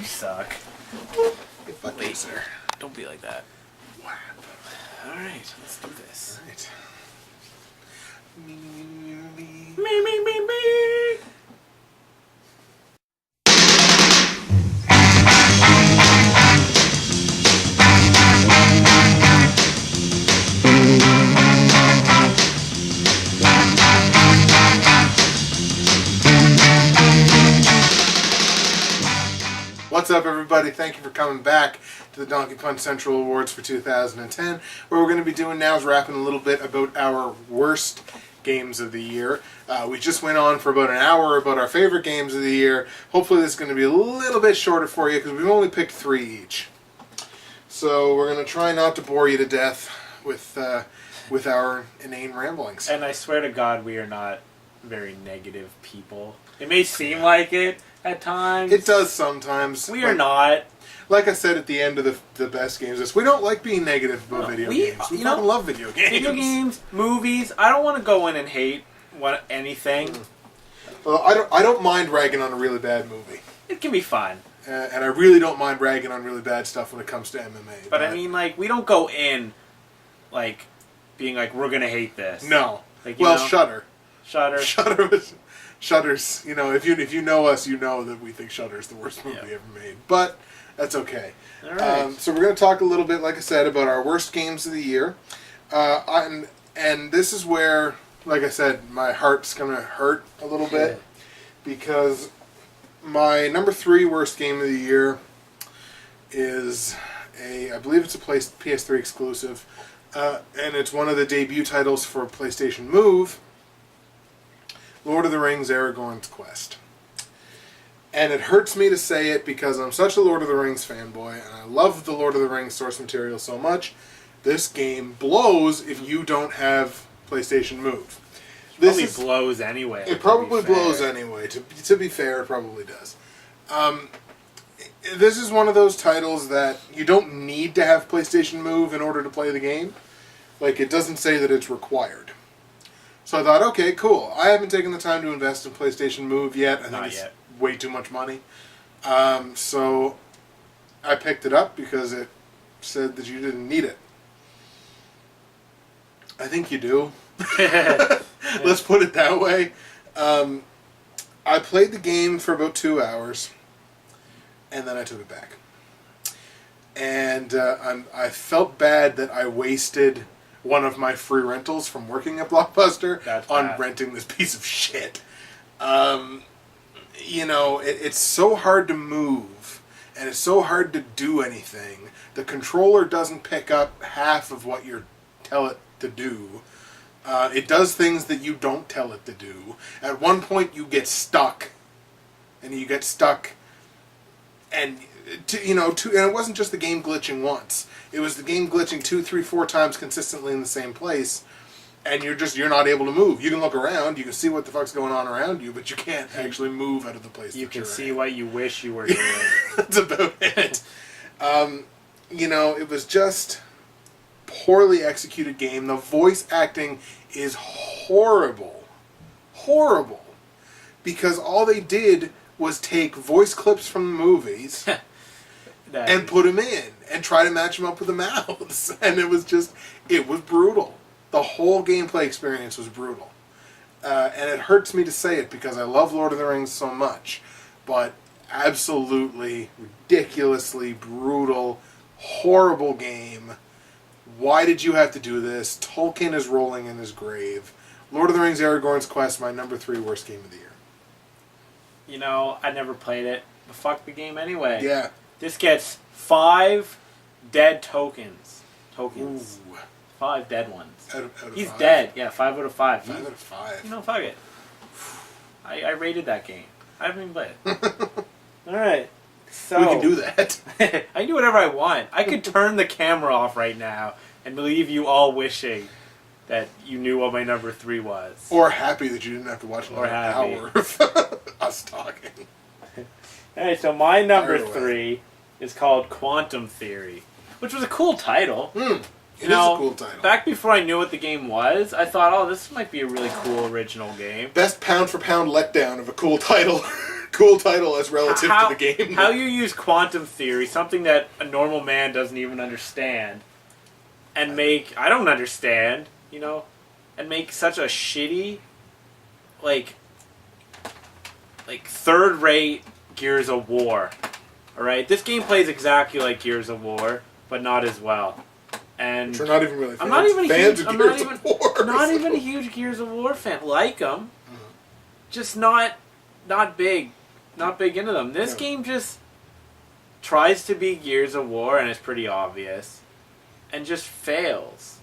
suck. Hey, fuck you, sir. Don't be like that. Wow. Alright, let's do this. Alright. Me. What's up, everybody? Thank you for coming back to the Donkey Punch Central Awards for 2010. What we're going to be doing now is rapping a little bit about our worst games of the year. We just went on for about an hour about our favorite games of the year. Hopefully this is going to be a little bit shorter for you because we've only picked 3 each. So we're going to try not to bore you to death with our inane ramblings. And I swear to God, we are not very negative people. It may seem like it at times. It does sometimes. We are not. Like I said at the end of the best games list, we don't like being negative about video games. We fucking love video games. Video games, movies. I don't want to go in and hate anything. Well, I don't mind ragging on a really bad movie. It can be fun. And I really don't mind ragging on really bad stuff when it comes to MMA. But I mean, like, we don't go in, like, being like, we're going to hate this. No. Like, well, Shudder. Shudder's, you know, if you know us, you know that we think Shudder's the worst movie ever made. But that's okay. All right. So we're going to talk a little bit, like I said, about our worst games of the year. And this is where, like I said, my heart's going to hurt a little bit. Because my number 3 worst game of the year is I believe it's a PS3 exclusive. And it's one of the debut titles for PlayStation Move. Lord of the Rings, Aragorn's Quest. And it hurts me to say it because I'm such a Lord of the Rings fanboy, and I love the Lord of the Rings source material so much. This game blows if you don't have PlayStation Move. This probably blows anyway. It probably blows anyway. To be fair, it probably does. This is one of those titles that you don't need to have PlayStation Move in order to play the game. Like, it doesn't say that it's required. So I thought, okay, cool. I haven't taken the time to invest in PlayStation Move yet. I think it's way too much money. So I picked it up because it said that you didn't need it. I think you do. Let's put it that way. I played the game for about 2 hours, and then I took it back. And I felt bad that I wasted one of my free rentals from working at Blockbuster on renting this piece of shit. You know, it's so hard to move, and it's so hard to do anything. The controller doesn't pick up half of what you tell it to do. It does things that you don't tell it to do. At one point, you get stuck, and and it wasn't just the game glitching once. It was the game glitching 2, 3, 4 times consistently in the same place, and you're not able to move. You can look around, you can see what the fuck's going on around you, but you can't actually move out of the place. You can see what you wish you were doing. That's about it. It was just poorly executed game. The voice acting is horrible. Horrible. Because all they did was take voice clips from the movies and put them in and try to match them up with the mouths. And it was brutal. The whole gameplay experience was brutal. And it hurts me to say it because I love Lord of the Rings so much. But absolutely, ridiculously brutal, horrible game. Why did you have to do this? Tolkien is rolling in his grave. Lord of the Rings, Aragorn's Quest, my number 3 worst game of the year. You know, I never played it, but fuck the game anyway. Yeah. This gets 5 dead tokens. Ooh. 5 dead ones. Out of He's 5? dead. Yeah, 5 out of 5. 5 out of 5. You know, fuck it. I rated that game. I haven't even played it. Alright. So, we can do that. I can do whatever I want. I could turn the camera off right now and leave you all wishing that you knew what my number 3 was. Or happy that you didn't have to watch another hour of us talking. Alright, so my number 3 is called Quantum Theory, which was a cool title. It is a cool title. Back before I knew what the game was, I thought, oh, this might be a really cool original game. Best pound-for-pound letdown of a cool title. Cool title as relative to the game. How you use quantum theory, something that a normal man doesn't even understand, and make... I don't understand, you know? And make such a shitty, like third-rate Gears of War. Alright? This game plays exactly like Gears of War, but not as well. And which we're not even really fans. I'm not even fans huge, of Gears of War. Not even a huge Gears of War fan. Like them, just not big. Not big into them. This game just tries to be Gears of War, and it's pretty obvious, and just fails.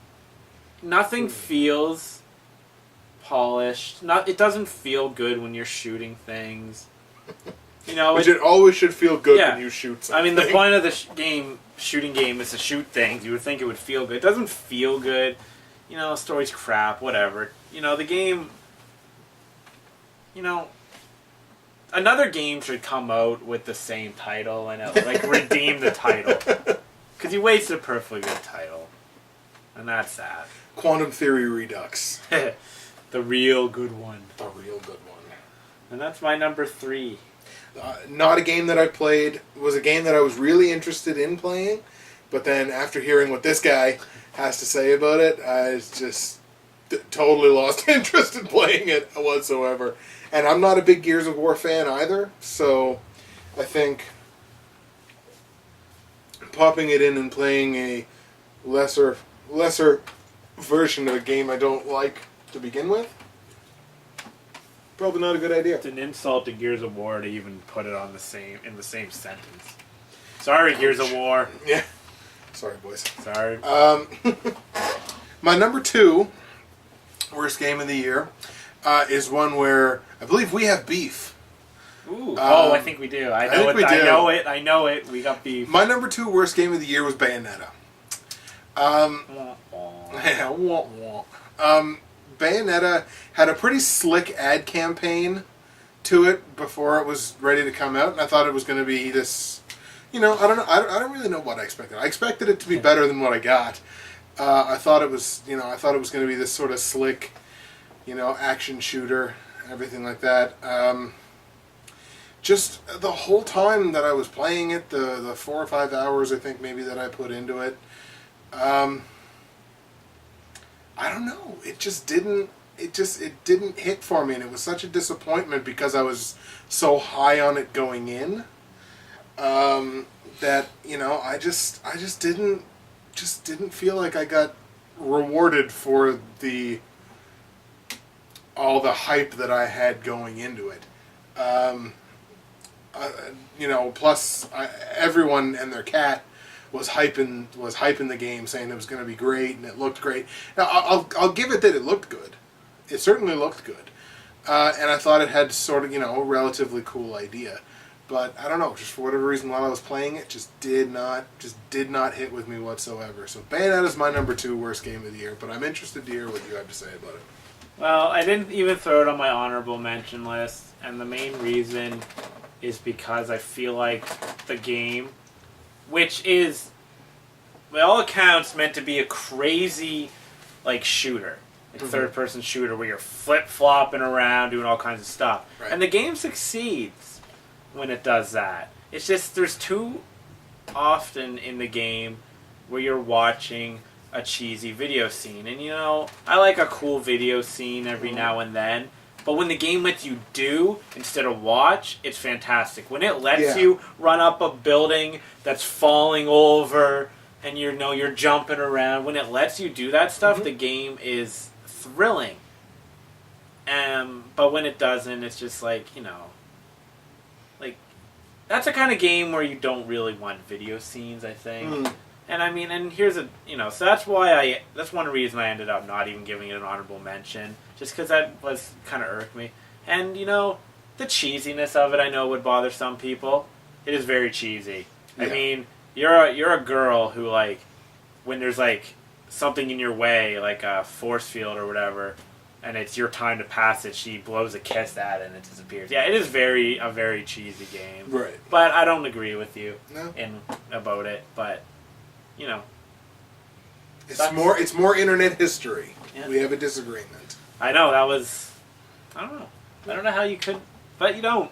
Nothing feels polished. It doesn't feel good when you're shooting things. You know, which it always should feel good when you shoot something. I mean, the point of the shooting game is to shoot things. You would think it would feel good. It doesn't feel good. You know, story's crap, whatever. You know, the game... You know... Another game should come out with the same title and redeem the title. Because you wasted a perfectly good title. And that's sad. Quantum Theory Redux. The real good one. The real good one. And that's my number 3. Not a game that I played. It was a game that I was really interested in playing. But then after hearing what this guy has to say about it, I just totally lost interest in playing it whatsoever. And I'm not a big Gears of War fan either, so I think popping it in and playing a lesser version of a game I don't like to begin with, probably not a good idea. It's an insult to Gears of War to even put it in the same sentence. Sorry, Gears of War. Yeah. Sorry, boys. Sorry. My number 2 worst game of the year is one where I believe we have beef. Ooh. I think we do. I know it. We got beef. My number 2 worst game of the year was Bayonetta. Bayonetta had a pretty slick ad campaign to it before it was ready to come out, and I thought it was going to be this. You know, I don't know. I don't really know what I expected. I expected it to be better than what I got. I thought it was. You know, I thought it was going to be this sort of slick, action shooter, everything like that. Just the whole time that I was playing it, the 4 or 5 hours I think maybe that I put into it, I don't know. It just didn't. It didn't hit for me, and it was such a disappointment because I was so high on it going in. That I just didn't feel like I got rewarded for all the hype that I had going into it. Plus everyone and their cat was hyping the game, saying it was going to be great and it looked great. Now I'll give it that it looked good. It certainly looked good, and I thought it had sort of a relatively cool idea. But I don't know, just for whatever reason, while I was playing it, just did not hit with me whatsoever. So Bayonetta is my number 2 worst game of the year. But I'm interested to hear what you have to say about it. Well, I didn't even throw it on my honorable mention list, and the main reason is because I feel like the game, which is, by all accounts, meant to be a crazy, shooter. Third-person shooter where you're flip-flopping around, doing all kinds of stuff. Right. And the game succeeds when it does that. It's just there's too often in the game where you're watching a cheesy video scene. And I like a cool video scene every now and then. But when the game lets you do instead of watch, it's fantastic. When it lets you run up a building that's falling over and you're jumping around, when it lets you do that stuff, the game is thrilling. But when it doesn't, it's just that's the kind of game where you don't really want video scenes, I think. And I mean, and here's so that's one reason I ended up not even giving it an honorable mention, just because that was kind of irked me. And the cheesiness of it, I know would bother some people. It is very cheesy. Yeah. I mean, you're a girl who when there's something in your way, like a force field or whatever, and it's your time to pass it, she blows a kiss at it and it disappears. Yeah, it is a very cheesy game. Right. But I don't agree with you about it. But it's more internet history. Yeah. We have a disagreement. I know, I don't know how you could, but you don't.